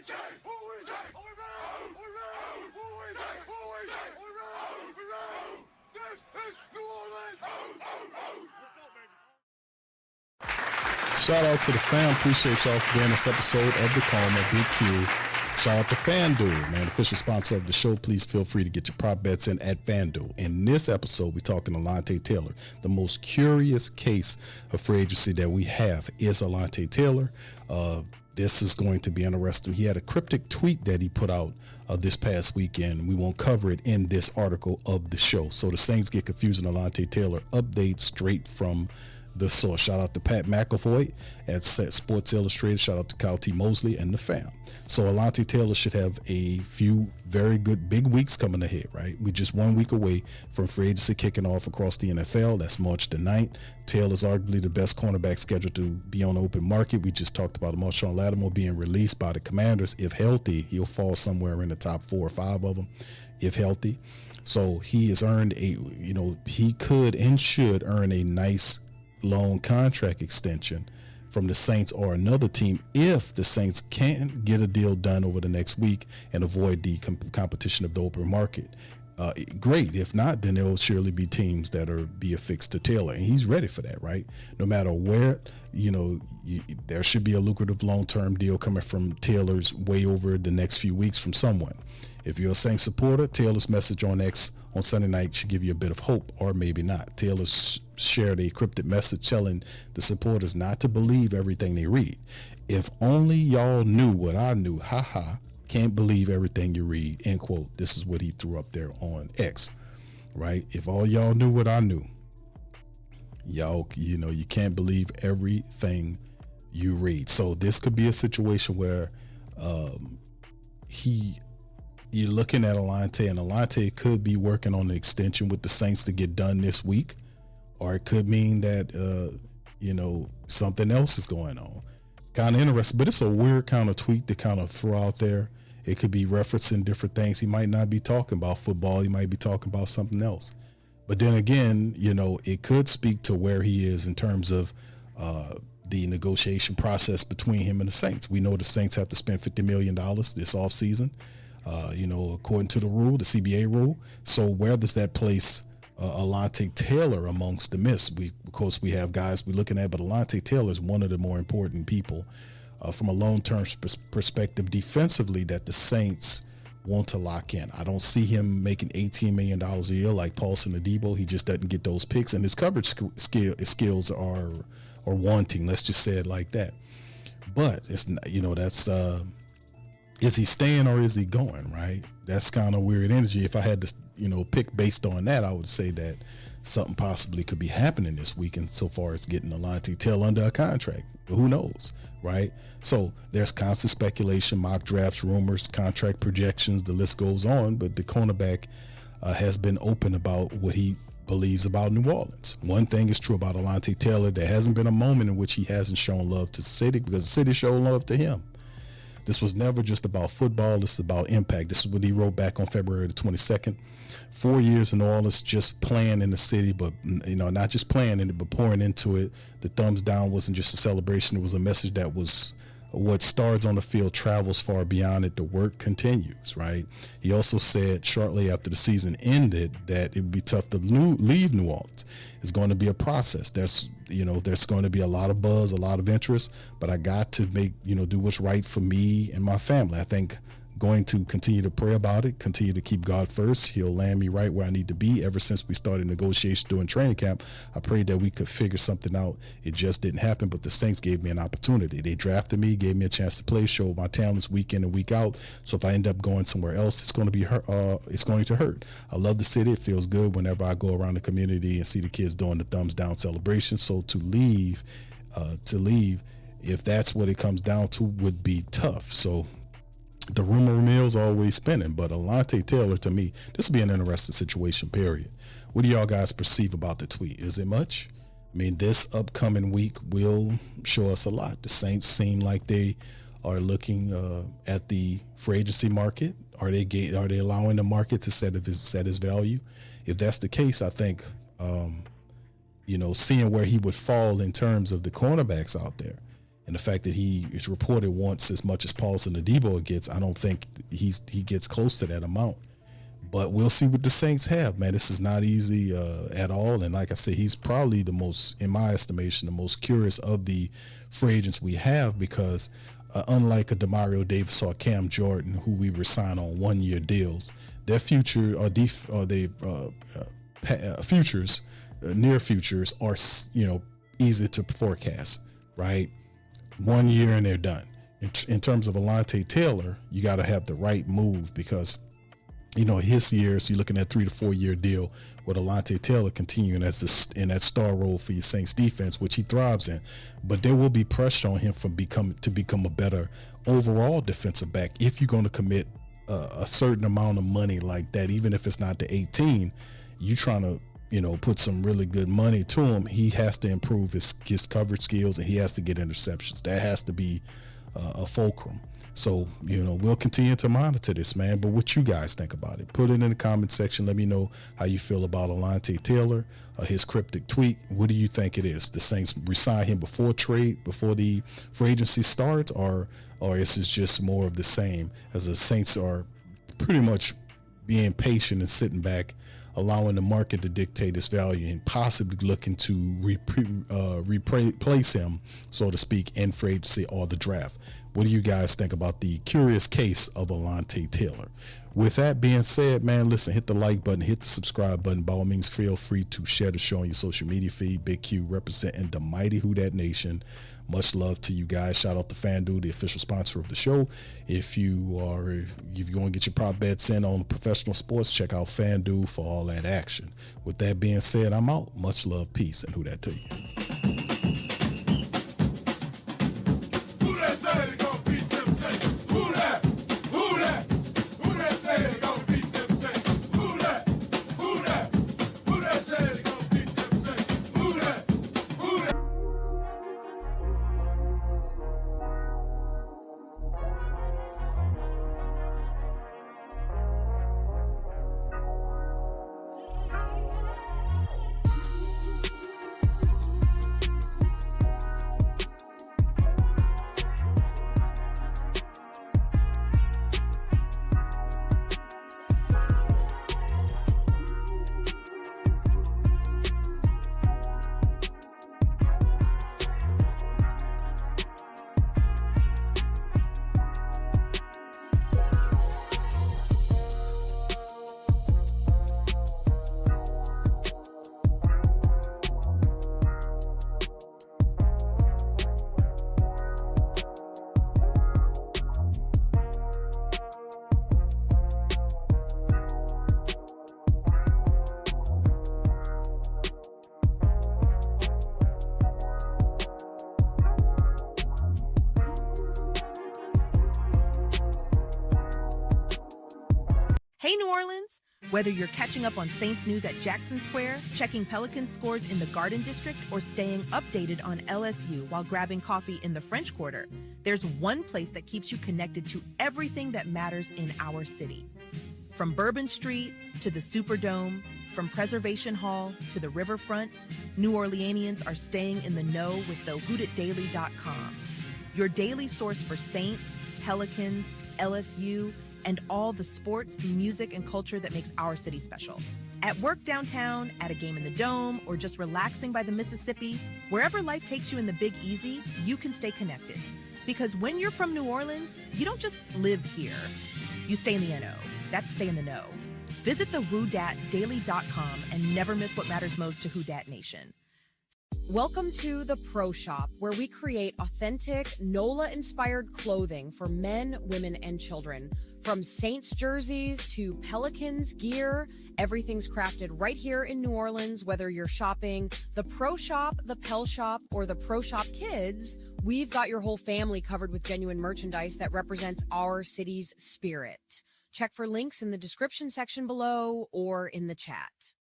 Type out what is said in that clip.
Shout out to the fam. Appreciate y'all for being this episode of The Coma BQ. Shout out to FanDuel, man, official sponsor of the show. Please feel free to get your prop bets in at FanDuel. In this episode, we're talking Alontae Taylor. The most curious case of free agency that we have is Alontae Taylor. This is going to be interesting. He had a cryptic tweet that he put out this past weekend. We won't cover it in this article of the show. So the Saints get confusing Alontae Taylor. Update straight from the source. Shout out to Pat McAvoy at Sports Illustrated. Shout out to Kyle T. Mosley and the fam. So Alontae Taylor should have a few very good big weeks coming ahead, right? We're just 1 week away from free agency kicking off across the NFL. That's March the 9th. Taylor's arguably the best cornerback scheduled to be on the open market. We just talked about Marshawn Lattimore being released by the Commanders. If healthy, he'll fall somewhere in the top 4 or 5 of them, if healthy. So he has earned he could and should earn a nice long contract extension from the Saints or another team if the Saints can get a deal done over the next week and avoid the competition of the open market. Great. If not, then there will surely be teams that are be affixed to Taylor, and he's ready for that, right? No matter where, there should be a lucrative long-term deal coming from Taylor's way over the next few weeks from someone. If you're a Saints supporter, Taylor's message on X on Sunday night should give you a bit of hope, or maybe not. Taylor shared a cryptic message telling the supporters not to believe everything they read. If only y'all knew what I knew, haha, can't believe everything you read, end quote. This is what he threw up there on X, right? If all y'all knew what I knew, y'all, you can't believe everything you read. So this could be a situation where you're looking at Alontae, and Alontae could be working on the extension with the Saints to get done this week, or it could mean that something else is going on. Kind of interesting, but it's a weird kind of tweet to kind of throw out there. It could be referencing different things. He might not be talking about football. He might be talking about something else. But then again, it could speak to where he is in terms of the negotiation process between him and the Saints. We know the Saints have to spend $50 million this offseason, according to the rule, the CBA rule. So where does that place Alontae Taylor amongst the miss? Of course, we have guys we're looking at, but Alontae Taylor is one of the more important people from a long-term perspective defensively that the Saints want to lock in. I don't see him making $18 million a year like Paulson Adebo. He just doesn't get those picks, and his coverage skills are wanting. Let's just say it like that. But it's not, that's is he staying or is he going, right? That's kind of weird energy. If I had to, pick based on that, I would say that something possibly could be happening this weekend so far as getting Alontae Taylor under a contract. But who knows, right? So there's constant speculation, mock drafts, rumors, contract projections, the list goes on. But the cornerback has been open about what he believes about New Orleans. One thing is true about Alontae Taylor. There hasn't been a moment in which he hasn't shown love to the city because the city showed love to him. This was never just about football. This is about impact. This is what he wrote back on February the 22nd. 4 years in New Orleans, just playing in the city, but not just playing in it, but pouring into it. The thumbs down wasn't just a celebration. It was a message that was what starts on the field travels far beyond it. The work continues, right? He also said shortly after the season ended that it would be tough to leave New Orleans. It's going to be a process. There's going to be a lot of buzz, a lot of interest, but I got to do what's right for me and my family. I think going to continue to pray about it, continue to keep God first. He'll land me right where I need to be. Ever since we started negotiations during training camp, I prayed that we could figure something out. It just didn't happen, but the Saints gave me an opportunity. They drafted me, gave me a chance to play, show my talents week in and week out. So if I end up going somewhere else, it's going to be it's going to hurt. I love the city. It feels good whenever I go around the community and see the kids doing the thumbs down celebration. So to leave, if that's what it comes down to, would be tough. So the rumor mill's always spinning, but Alontae Taylor, to me, this will be an interesting situation, period. What do y'all guys perceive about the tweet? Is it much? I mean, this upcoming week will show us a lot. The Saints seem like they are looking at the free agency market. Are they allowing the market to set his value? If that's the case, I think, seeing where he would fall in terms of the cornerbacks out there, And the fact that he is reported wants as much as Paulson Adebo gets, I don't think he gets close to that amount. But we'll see what the Saints have, man. This is not easy at all. And like I said, he's probably the most, in my estimation, the most curious of the free agents we have, because unlike a Demario Davis or Cam Jordan, who we were signed on 1-year deals, their future or futures, near futures are, easy to forecast, right? 1 year and they're done. In terms of Alontae Taylor, you got to have the right move, because his years, you're looking at 3 to 4 year deal with Alontae Taylor continuing as in that star role for your Saints defense, which he thrives in. But there will be pressure on him to become a better overall defensive back. If you're going to commit a certain amount of money like that, even if it's not the 18, you trying to put some really good money to him, he has to improve his coverage skills, and he has to get interceptions. That has to be a fulcrum. So, we'll continue to monitor this, man. But what you guys think about it? Put it in the comment section. Let me know how you feel about Alontae Taylor, his cryptic tweet. What do you think it is? The Saints resign him before the free agency starts, or is this just more of the same, as the Saints are pretty much being patient and sitting back, allowing the market to dictate its value, and possibly looking to replace him, so to speak, in free agency or the draft? What do you guys think about the curious case of Alontae Taylor? With that being said, man, listen, hit the like button, hit the subscribe button. By all means, feel free to share the show on your social media feed. Big Q representing the mighty Who Dat Nation. Much love to you guys. Shout out to FanDuel, the official sponsor of the show. If you want to get your prop bets in on professional sports, check out FanDuel for all that action. With that being said, I'm out. Much love, peace, and who dat to you. Hey, New Orleans! Whether you're catching up on Saints news at Jackson Square, checking Pelicans scores in the Garden District, or staying updated on LSU while grabbing coffee in the French Quarter, there's one place that keeps you connected to everything that matters in our city. From Bourbon Street to the Superdome, from Preservation Hall to the Riverfront, New Orleanians are staying in the know with the WhoDatDaily.com, your daily source for Saints, Pelicans, LSU, and all the sports, music, and culture that makes our city special. At work downtown, at a game in the Dome, or just relaxing by the Mississippi, wherever life takes you in the Big Easy, you can stay connected. Because when you're from New Orleans, you don't just live here. You stay in the NO. That's stay in the know. Visit the WhoDatDaily.com and never miss what matters most to Who Dat Nation. Welcome to the Pro Shop, where we create authentic NOLA-inspired clothing for men, women, and children. From Saints jerseys to Pelicans gear, everything's crafted right here in New Orleans. Whether you're shopping the Pro Shop, the Pel Shop, or the Pro Shop Kids, we've got your whole family covered with genuine merchandise that represents our city's spirit. Check for links in the description section below or in the chat.